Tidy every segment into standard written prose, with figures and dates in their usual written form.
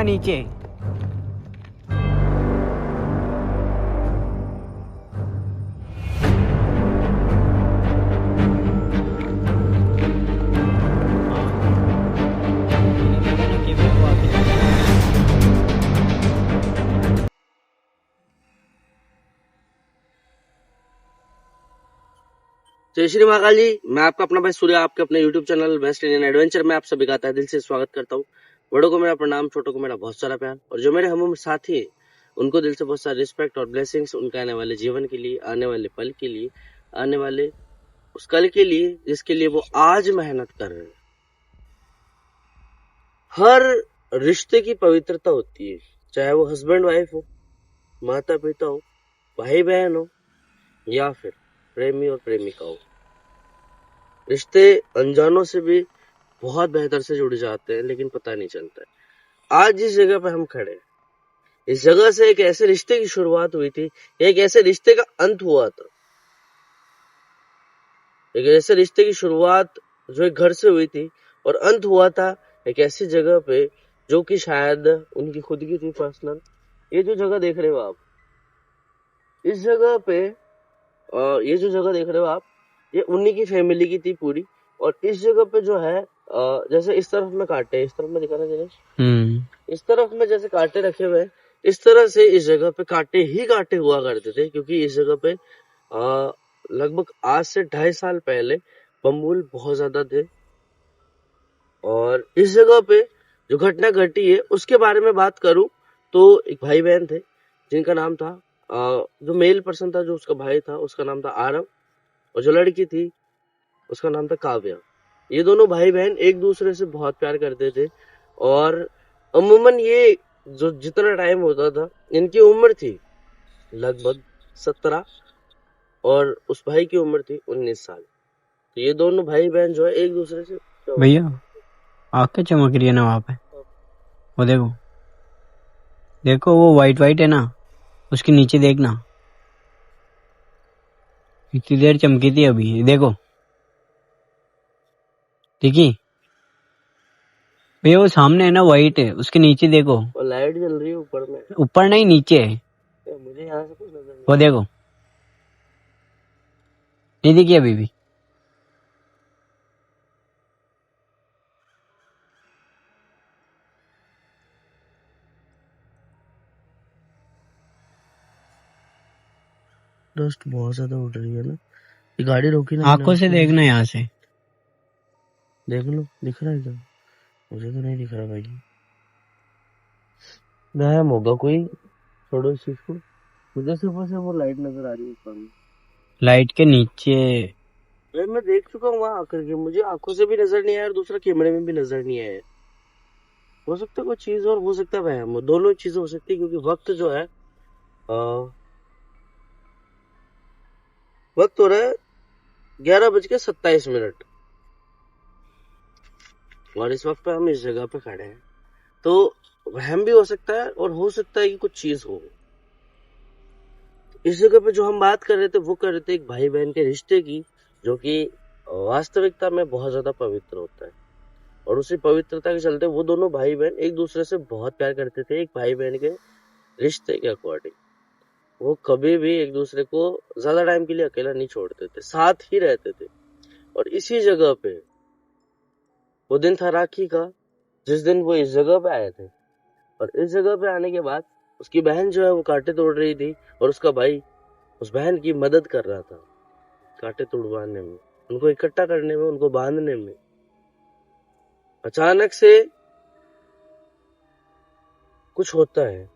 नीचे। जय श्री महाकाल जी। मैं आपका अपना भाई सूर्य आपके अपने YouTube channel best Indian adventure में आप सभी का तहे दिल से स्वागत करता हूँ। बड़ों को मेरा प्रणाम, छोटों को मेरा बहुत सारा प्यार, और जो मेरे हम साथी हैं उनको दिल से बहुत सारा रिस्पेक्ट और ब्लेसिंग्स उनके आने वाले जीवन के लिए, आने वाले पल के लिए, आने वाले उस कल के लिए जिसके लिए वो आज मेहनत कर रहे हैं। हर रिश्ते की पवित्रता होती है, चाहे वो हस्बैंड वाइफ हो, माता पिता हो, भाई बहन हो, या फिर प्रेमी और प्रेमिका हो। रिश्ते अनजानों से भी बहुत बेहतर से जुड़ जाते हैं, लेकिन पता नहीं चलता है। आज जिस जगह पे हम खड़े हैं, इस जगह से एक ऐसे रिश्ते की शुरुआत हुई थी, एक ऐसे रिश्ते का अंत हुआ था। एक ऐसे रिश्ते की शुरुआत जो एक घर से हुई थी और अंत हुआ था एक ऐसी जगह पे जो कि शायद उनकी खुद की थी पर्सनल। ये जो जगह देख रहे हो आप, इस जगह पे ये जो जगह देख रहे हो आप, ये उन्हीं की फैमिली की थी पूरी। और इस जगह पे जो है जैसे इस तरफ में कांटे, इस तरफ में दिखाना चाहिए, इस तरफ में जैसे कांटे रखे हुए हैं, इस तरह से इस जगह पे कांटे ही कांटे हुआ करते थे, क्योंकि इस जगह पे लगभग आज से 2.5 साल पहले बमूल बहुत ज्यादा थे। और इस जगह पे जो घटना घटी है उसके बारे में बात करूं तो एक भाई बहन थे जिनका नाम था जो मेल पर्सन था, जो उसका भाई था उसका नाम था आरव, और जो लड़की थी उसका नाम था काव्या। ये दोनों भाई बहन एक दूसरे से बहुत प्यार करते थे। और अमूमन ये जो जितना टाइम होता था, इनकी उम्र थी लगभग 17 और उस भाई की उम्र थी 19 साल। तो ये दोनों भाई बहन जो है एक दूसरे से भैया आँख क्या चमक रही है ना वहाँ पे, वो देखो देखो, वो वाइट वाइट है ना, उसके नीचे देखना, इतनी देर चमकी थी अभी, देखो देखी भैया, वो सामने है ना वाइट है, उसके नीचे देखो। और लाइट जल रही है ऊपर में, ऊपर नहीं नीचे है, मुझे यहाँ से कुछ नजर नहीं। वो देखो, नहीं दिखी अभी भी। डस्ट बहुत ज्यादा उड़ रही है ना, ये गाड़ी रोकी ना। आंखों से देखना यहाँ से, देख लो, दिख रहा है क्या? मुझे तो नहीं दिख रहा भाई। गायब होगा कोई, छोड़ो इस चीज को। मुझे सिर्फ और सिर्फ वो लाइट नजर आ रही है ऊपर में, लाइट के नीचे। मैं देख चुका हूँ वहां आकर के, मुझे आंखों से भी नजर नहीं आया और दूसरा कैमरे में भी नजर नहीं आया। हो सकता है कोई चीज और हो सकता है वहम, दोनों चीजें हो सकती है, क्योंकि वक्त जो है वक्त हो रहा है 11:27 और इस वक्त पे हम इस जगह पे खड़े हैं। तो वहम भी हो सकता है और हो सकता है कि कुछ चीज हो। इस जगह पे जो हम बात कर रहे थे वो कर रहे थे एक भाई बहन के रिश्ते की, जो कि वास्तविकता में बहुत ज्यादा पवित्र होता है। और उसी पवित्रता के चलते वो दोनों भाई बहन एक दूसरे से बहुत प्यार करते थे। एक भाई बहन के रिश्ते के अकॉर्डिंग वो कभी भी एक दूसरे को ज्यादा टाइम के लिए अकेला नहीं छोड़ते थे, साथ ही रहते थे। और इसी जगह पे वो दिन था राखी का, जिस दिन वो इस जगह पे आए थे। और इस जगह पे आने के बाद उसकी बहन जो है वो कांटे तोड़ रही थी और उसका भाई उस बहन की मदद कर रहा था कांटे तोड़वाने में, उनको इकट्ठा करने में, उनको बांधने में। अचानक से कुछ होता है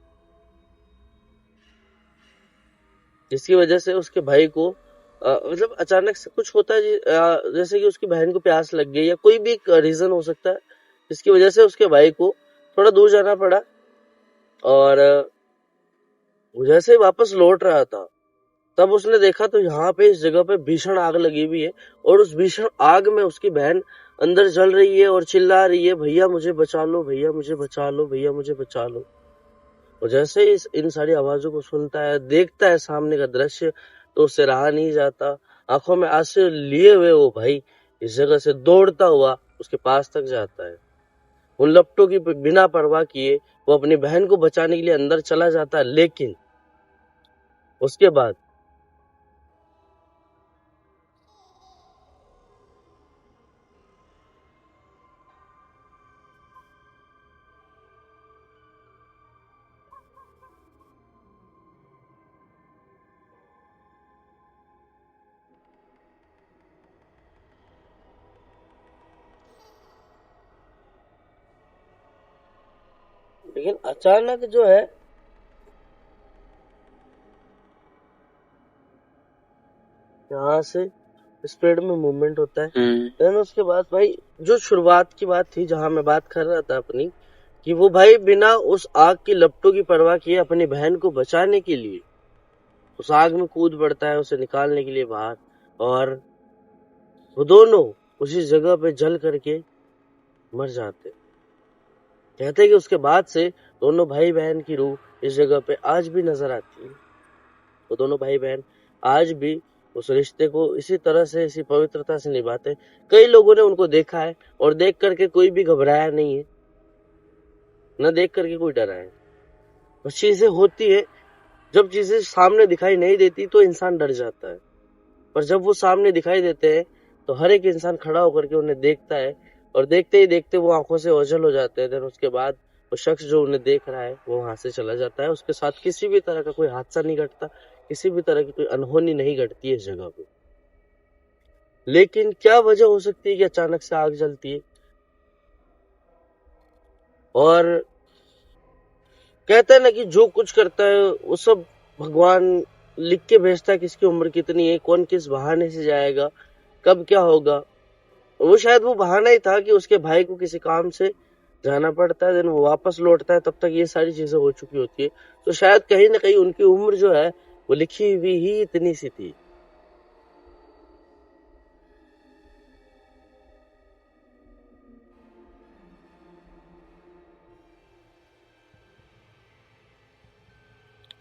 जिसकी वजह से उसके भाई को मतलब अचानक से कुछ होता है जैसे कि उसकी बहन को प्यास लग गई या कोई भी एक रीजन हो सकता है जिसकी वजह से उसके भाई को थोड़ा दूर जाना पड़ा। और वो जैसे ही वापस लौट रहा था तब उसने देखा तो यहाँ पे इस जगह पे भीषण आग लगी हुई है, और उस भीषण आग में उसकी बहन अंदर जल रही है और चिल्ला रही है, भैया मुझे बचा लो, भैया मुझे बचा लो, भैया मुझे बचा लो। और जैसे ही इन सारी आवाजों को सुनता है, देखता है सामने का दृश्य, तो उससे रहा नहीं जाता। आंखों में आंसू लिए हुए वो भाई इस जगह से दौड़ता हुआ उसके पास तक जाता है उन लपटों की बिना परवाह किए वो अपनी बहन को बचाने के लिए अंदर चला जाता है, लेकिन उसके बाद लेकिन अचानक जो है यहाँ से स्पीड में मूवमेंट होता है। देन उसके बाद भाई जो शुरुआत की बात थी, जहां मैं बात कर रहा था अपनी, कि वो भाई बिना उस आग की लपटों की परवाह किए अपनी बहन को बचाने के लिए उस आग में कूद पड़ता है, उसे निकालने के लिए बाहर, और वो दोनों उसी जगह पे जल करके मर जाते। कहते हैं कि उसके बाद से दोनों भाई बहन की रूह इस जगह पे आज भी नजर आती है। वो दोनों भाई बहन आज भी उस रिश्ते को इसी तरह से, इसी पवित्रता से निभाते हैं। कई लोगों ने उनको देखा है और देख करके कोई भी घबराया नहीं है, न देख करके कोई डरा है। बस चीजें होती है, जब चीजें सामने दिखाई नहीं देती तो इंसान डर जाता है, पर जब वो सामने दिखाई देते हैं तो हर एक इंसान खड़ा होकर के उन्हें देखता है, और देखते ही देखते वो आंखों से ओझल हो जाते हैं। देन उसके बाद वो शख्स जो उन्हें देख रहा है वो वहां से चला जाता है। उसके साथ किसी भी तरह का कोई हादसा नहीं घटता, किसी भी तरह की कोई अनहोनी नहीं घटती है इस जगह पे। लेकिन क्या वजह हो सकती है कि अचानक से आग जलती है? और कहते हैं ना कि जो कुछ करता है वो सब भगवान लिख के भेजता है, किसकी उम्र कितनी है, कौन किस बहाने से जाएगा, कब क्या होगा। वो शायद वो बहाना ही था कि उसके भाई को किसी काम से जाना पड़ता है, देन वो वापस लौटता है, तब तक ये सारी चीजें हो चुकी होती है। तो शायद कहीं ना कहीं उनकी उम्र जो है वो लिखी हुई ही इतनी सी थी।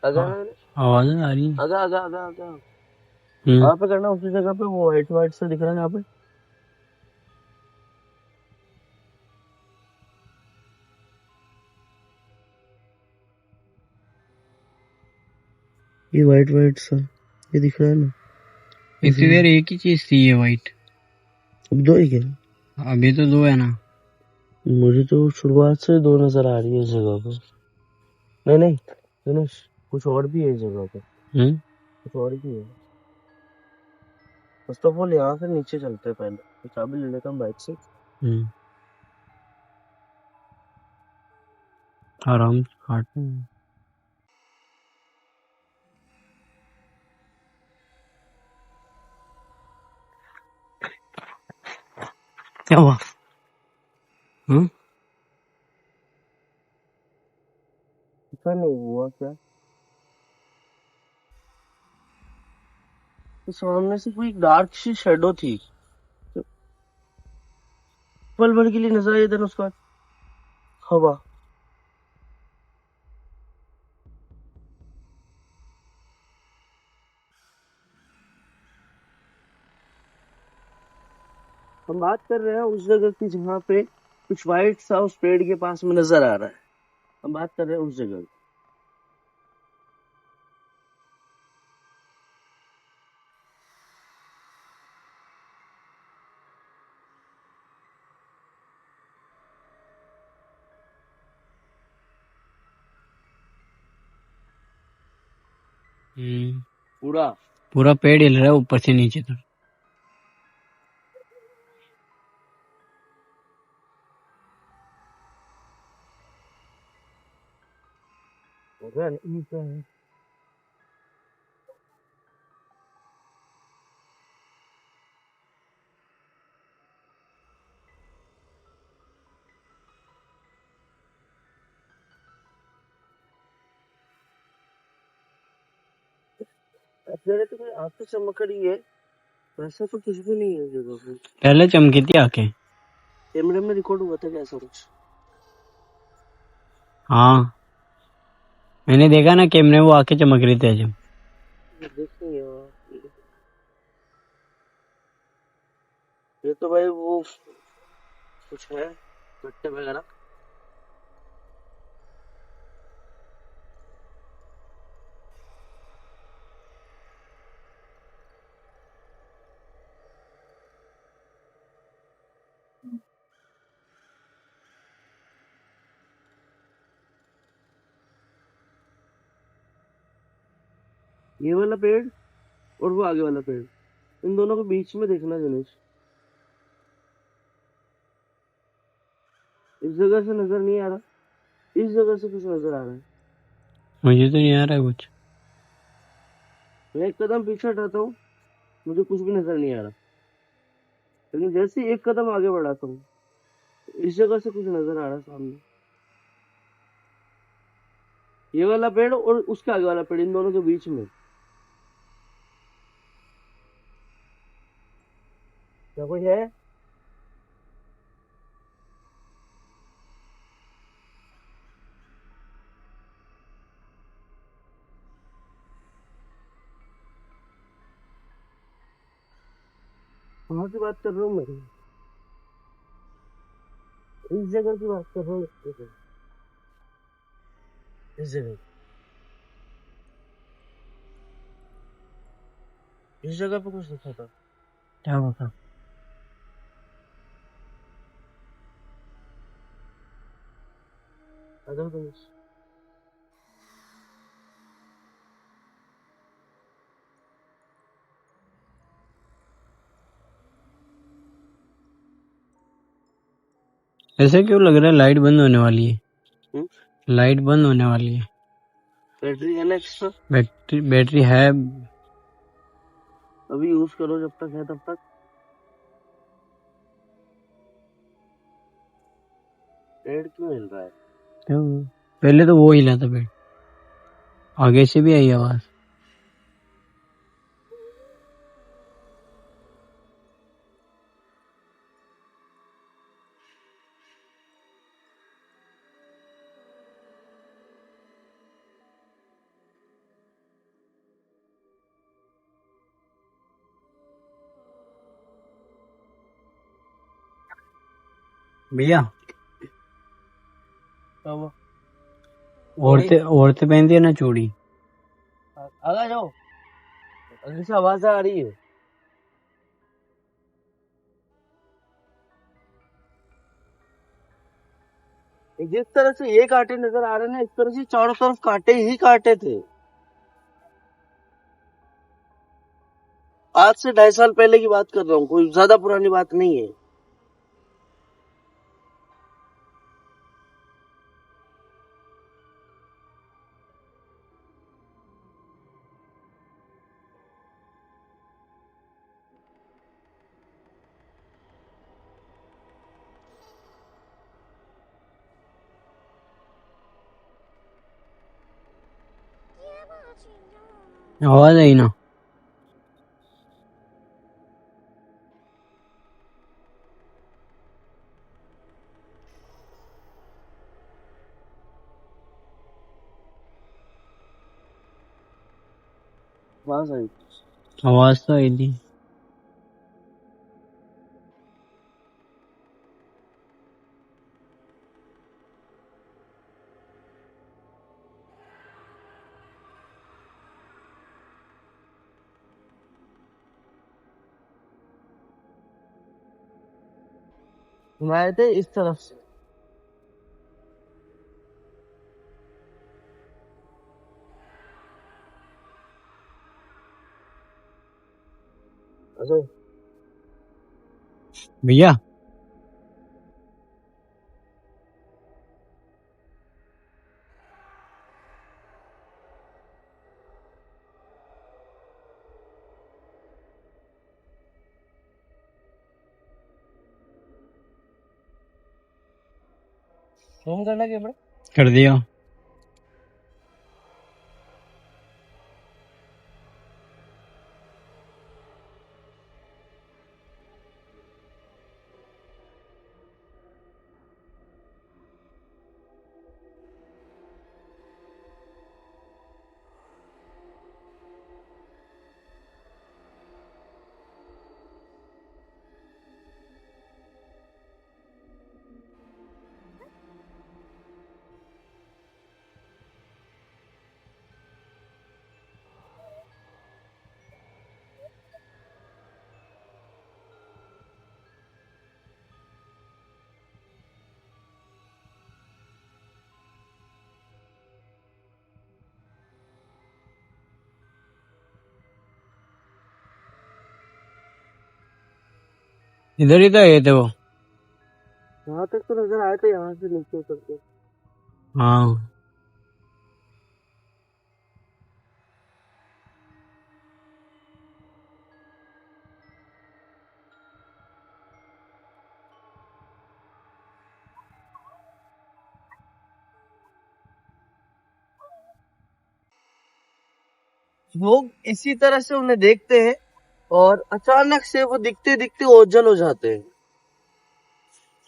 आगा आवाज आ रही है। आगा आगा आगा आगा वहां पे करना, उसी जगह पे वो व्हाइट व्हाइट से दिख रहा है यहाँ पे। ये व्हाइट व्हाइट सा ये दिख रहा है ना, इतनी देर एक ही चीज थी ये वाइट, अब दो ही क्या? अभी तो दो है ना। मुझे तो शुरुआत से दो नजर आ रही है इस जगह पे। नहीं नहीं दिनेश, कुछ और भी है इस जगह पे, कुछ और भी है। फर्स्ट ऑफ ऑल यहाँ से नीचे चलते हैं, पहले चाबी ले लेता हूँ बाइक से। आराम से काटना है। क्या हुआ? पता नहीं हुआ क्या, तो सामने से कोई डार्क सी शेडो थी, तो पल भर के लिए नजर आई, देन उसके बाद हवा। हम बात कर रहे हैं उस जगह की जहाँ पे कुछ व्हाइट सा उस पेड़ के पास में नजर आ रहा है। हम बात कर रहे हैं उस जगह की। पूरा पूरा पेड़ हिल रहा है ऊपर से नीचे तक। मेरे तो कोई आंख तो चमक रही है, वैसा तो कुछ भी नहीं है जगह पे। पहले चमकी थी आंखें। कैमरे में रिकॉर्ड हुआ था क्या ऐसा कुछ? हाँ, मैंने देखा ना कैमरे में वो आंखें चमक रही थी जब। देखेंगे ये तो भाई वो कुछ है गट्टे वगैरह। ये वाला पेड़ और वो आगे वाला पेड़, इन दोनों के बीच में देखना गणेश। इस जगह से नजर नहीं आ रहा, इस जगह से कुछ नजर आ रहा है। मुझे तो नहीं आ रहा है कुछ। मैं एक कदम पीछे हटाता हूँ, मुझे कुछ भी नजर नहीं आ रहा, लेकिन जैसे ही एक कदम आगे बढ़ाता हूँ, इस जगह से कुछ नजर आ रहा है सामने। ये वाला पेड़ और उसके आगे वाला पेड़, इन दोनों के बीच में क्या कोई है? कहाँ की बात कर रहा हूँ मैं? इस जगह की बात कर रहा हूँ, इस जगह, इस जगह पे कुछ दिखा था। क्या होता? अगर गणेश, ऐसे क्यों लग रहा है लाइट बंद होने वाली है? हम्म? लाइट बंद होने वाली है। बैटरी है ना एक्स्ट्रा, बैटरी है। अभी यूज करो जब तक है तब तक। पेड़ क्यों हिल रहा है? क्यों? पहले तो वो हिला था पेड़, आगे से भी आई आवाज। भैया, अब औरतें औरतें पहनती है ना चूड़ी। आगे जाओ, अंदर से आवाज आ रही है। जिस तरह से ये कांटे नजर आ रहे हैं ना, इस तरह से चारों तरफ कांटे ही कांटे थे। आज से 2.5 साल पहले की बात कर रहा हूँ, कोई ज्यादा पुरानी बात नहीं है। आवाज आई ना? आवाज आई। आवाज तो आई थी। हम आए थे इस तरफ से। अच्छा, भैया, फोन करना क्या बड़ा? कर दिया। इधर ही तो गए थे वो। यहाँ तक तो नजर आया था, यहाँ से नीचे उतर के। हाँ लोग इसी तरह से उन्हें देखते हैं और अचानक से वो दिखते दिखते ओझल हो जाते हैं।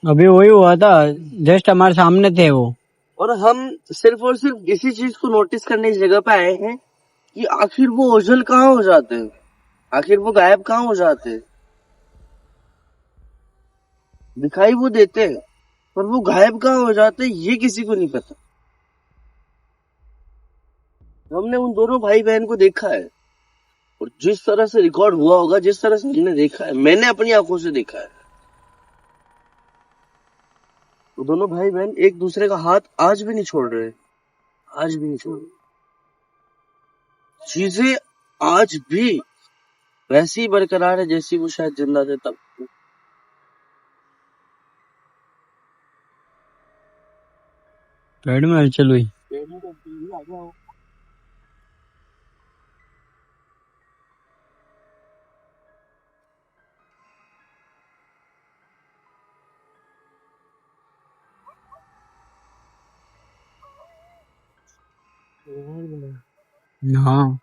अभी वही हुआ था, जस्ट हमारे सामने थे वो। और हम सिर्फ और सिर्फ इसी चीज को नोटिस करने इस जगह पे आए हैं कि आखिर वो ओझल कहाँ हो जाते हैं, आखिर वो गायब कहाँ हो जाते हैं। दिखाई वो देते हैं पर वो गायब कहाँ हो जाते हैं ये किसी को नहीं पता। हमने उन दोनों भाई बहन को देखा है और जिस तरह से रिकॉर्ड हुआ होगा, जिस तरह से हमने देखा है, मैंने अपनी आंखों से देखा है, वो दोनों भाई बहन एक दूसरे का हाथ आज भी नहीं छोड़ रहे, आज भी नहीं छोड़ रहे। चीजें आज भी वैसी ही बरकरार है जैसी वो शायद जिंदा थे तब। पेड़ में हलचल हुई। हाँ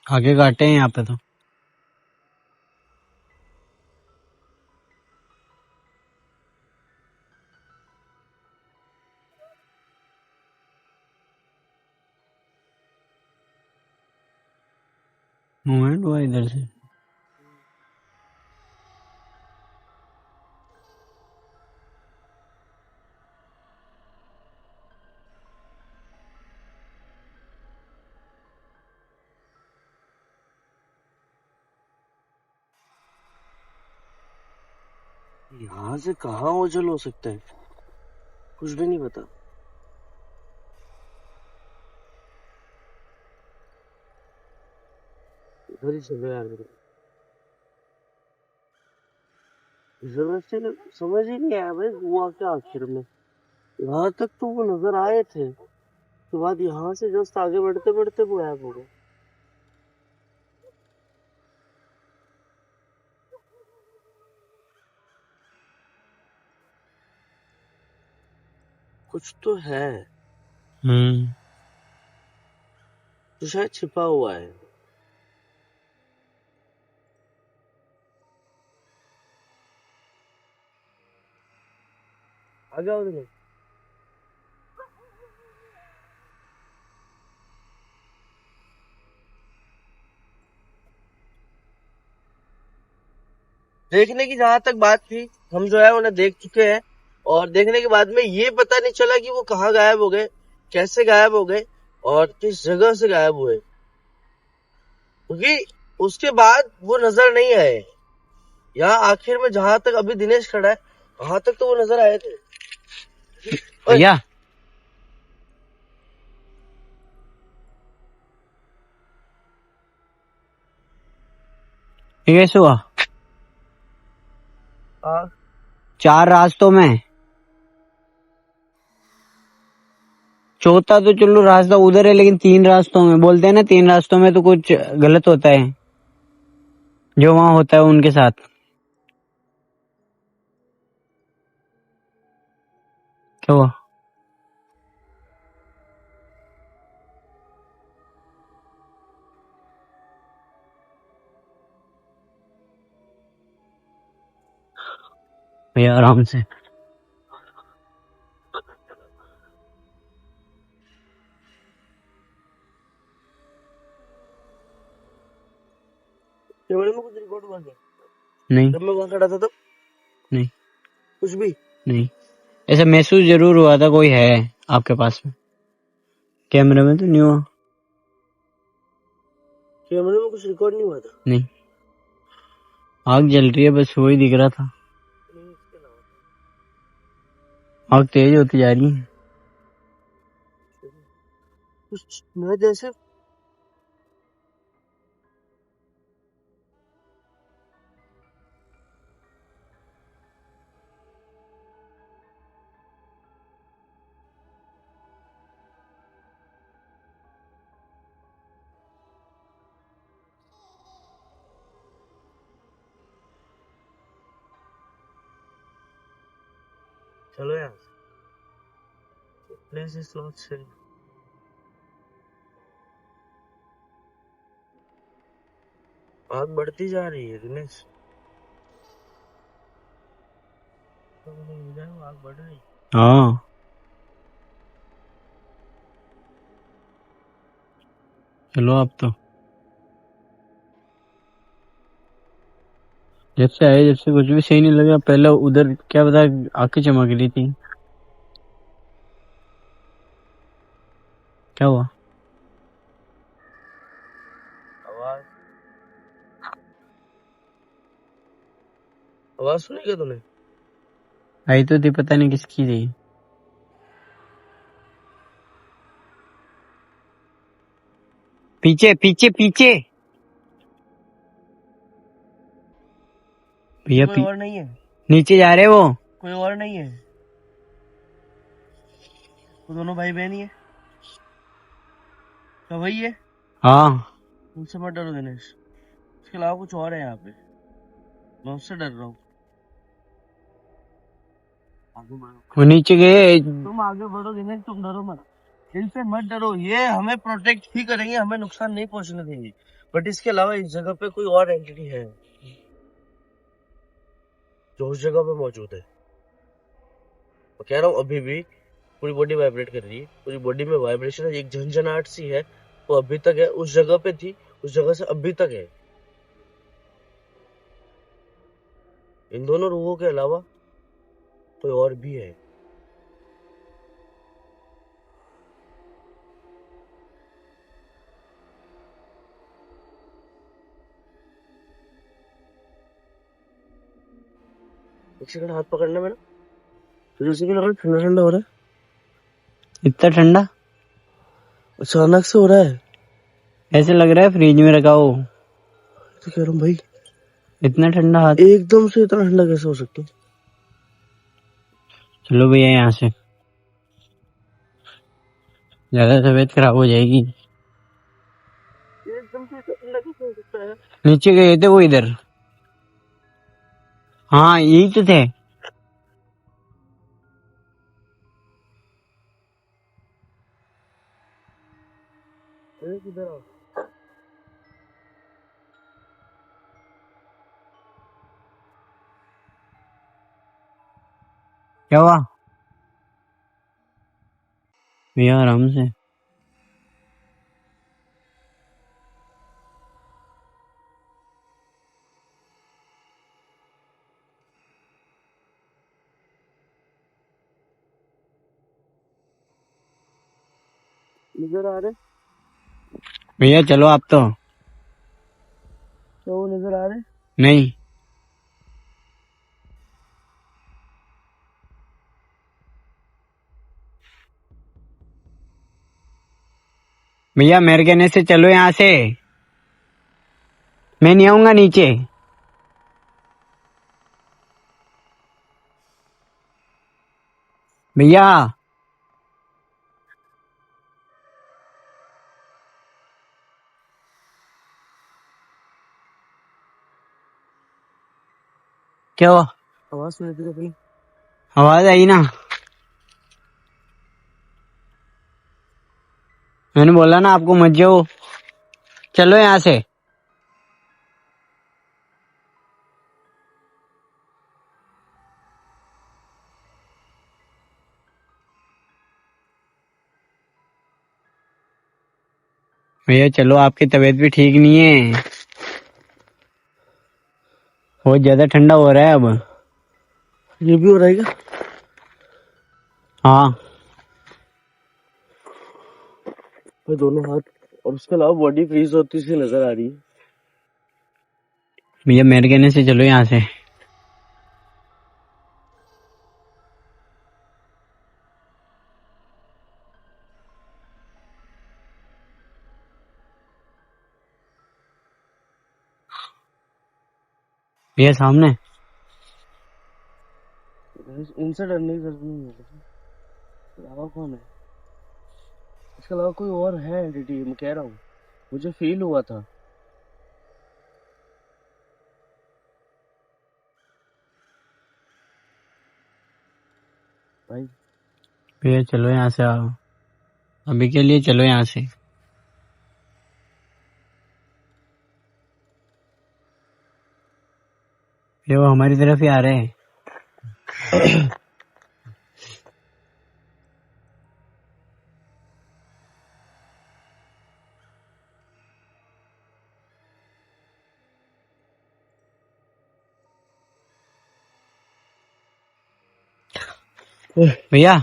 आगे काटे हैं यहाँ पे तो। मूवमेंट हुआ इधर से। यहाँ से कहाँ ओझल हो सकता है, कुछ भी नहीं पता। इधर ही चलो यार, मेरे जरूरत से समझ ही नहीं आया भाई हुआ क्या आखिर में। यहाँ तक तो वो नजर आए थे, उसके बाद यहाँ से जस्ट आगे बढ़ते बढ़ते वो गायब हो गए। कुछ तो है जो शायद छिपा हुआ है। आ जाओ उधर। देखने की जहां तक बात थी, हम जो है उन्हें देख चुके हैं और देखने के बाद में ये पता नहीं चला कि वो कहाँ गायब हो गए, कैसे गायब हो गए और किस जगह से गायब हुए, क्योंकि उसके बाद वो नजर नहीं आए। यहाँ आखिर में जहां तक अभी दिनेश खड़ा है वहां तक तो वो नजर आए थे। ओए, भैया ये कैसे हुआ? हाँ, 4 रास्तों में, चौथा तो चलो रास्ता उधर है, लेकिन 3 रास्तों में बोलते हैं ना, 3 रास्तों में तो कुछ गलत होता है जो वहां होता है उनके साथ। क्या हुआ? भैया आराम से। कैमरे में कुछ रिकॉर्ड हुआ क्या नहीं जब मैं वहां खड़ा था तब? नहीं कुछ भी नहीं, ऐसा महसूस जरूर हुआ था कोई है आपके पास में। कैमरे में तो नहीं हुआ। कैमरे में कुछ रिकॉर्ड नहीं हुआ था। नहीं, आग जल रही है बस वही दिख रहा था। आग तेज होती जा रही है। कुछ मैं जैसे चलो यार, प्लेस इज नॉट सेफ। आग बढ़ती जा रही है दिनेश, तो आग बढ़ रही है। हाँ चलो आप तो, जब से आए जब से कुछ भी सही नहीं लगा। पहले उधर क्या पता आंखें चमक रही थी, क्या हुआ? आवाज आवाज सुनी क्या तूने? आई तो थी, पता नहीं किसकी थी। पीछे पीछे पीछे भैया, कोई और नहीं है? नीचे जा रहे वो। कोई और नहीं है? वो दोनों भाई बहन ही है? तो वही है? हाँ उनसे मत डरो दिनेश, इसके अलावा कुछ और है यहाँ पे, मैं उससे डर रहा हूँ। आगे बढ़ो, वो नीचे गए। तुम आगे बढ़ो दिनेश, तुम डरो मत, इनसे मत डरो, ये हमें प्रोटेक्ट ही करेंगे, हमें नुकसान नहीं पहुंचने देंगे। बट इसके अलावा इस जगह पे कोई और एंटिटी है जो उस जगह पे मौजूद है। मैं कह रहा हूँ अभी भी पूरी बॉडी वाइब्रेट कर रही है, पूरी बॉडी में वाइब्रेशन है, एक झंझनाहट सी है, वो अभी तक है, उस जगह पे थी, उस जगह से अभी तक है। इन दोनों रूहों के अलावा कोई और भी है। एक सेकंड हाथ पकड़ना मेरा, तो जैसे कि लग रहा है ठंडा ठंडा हो रहा है, इतना ठंडा अचानक से हो रहा है। ऐसे लग रहा है फ्रिज में रखा हो। तो कह रहा हूँ भाई, इतना ठंडा हाथ। एकदम से इतना ठंडा कैसे हो सकता है? चलो भैया यहाँ से, ज्यादा तबीयत खराब हो जाएगी। एकदम से इतना ठंडा कैसे हो सकता है? नीचे गए थे वो इधर। हाँ यही तो थे। अरे किधर आओ, क्या हुआ भैया? आराम से। नजर आ रहे? भैया चलो आप तो। क्या वो नजर आ रहे? नहीं भैया, मेरे कहने से चलो यहाँ से, मैं नहीं आऊंगा नीचे। भैया क्या हुआ? आवाज सुनी थी अपनी? आवाज आई ना, मैंने बोला ना आपको मत जाओ, चलो यहाँ से। भैया चलो, आपकी तबीयत भी ठीक नहीं है, बहुत ज्यादा ठंडा हो रहा है अब। ये भी हो रहा है क्या? हाँ भाई दोनों हाथ और उसके अलावा बॉडी फ्रीज होती सी नजर आ रही है। भैया, मेरे कहने से चलो यहाँ से। भैया सामने। इनसे डरने की जरूरत नहीं है, इसके अलावा कौन है? इसके अलावा कोई और है एंटिटी, मैं कह रहा हूँ, मुझे फील हुआ था। भाई। भैया चलो यहाँ से आओ, अभी के लिए चलो यहाँ से। ये वो हमारी तरफ ही आ रहे हैं। भैया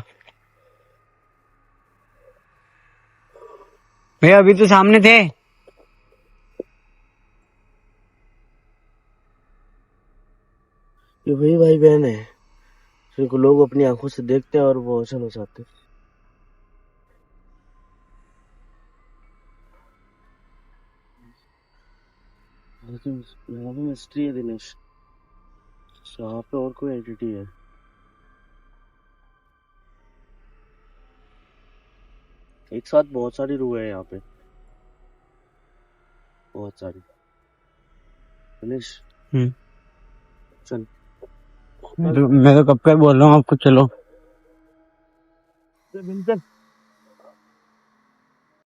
भैया अभी तो सामने थे। ये वही भाई बहन है जिनको लोग अपनी आंखों से देखते हैं और वो ओझल हो जाते हैं। यहाँ पे मिस्ट्री है दिनेश, यहाँ पे और कोई एंटिटी है। एक साथ बहुत सारी रूह है यहाँ पे, बहुत सारी। दिनेश चल। मैं तो कब का बोल रहा हूँ आपको, चलो। चल।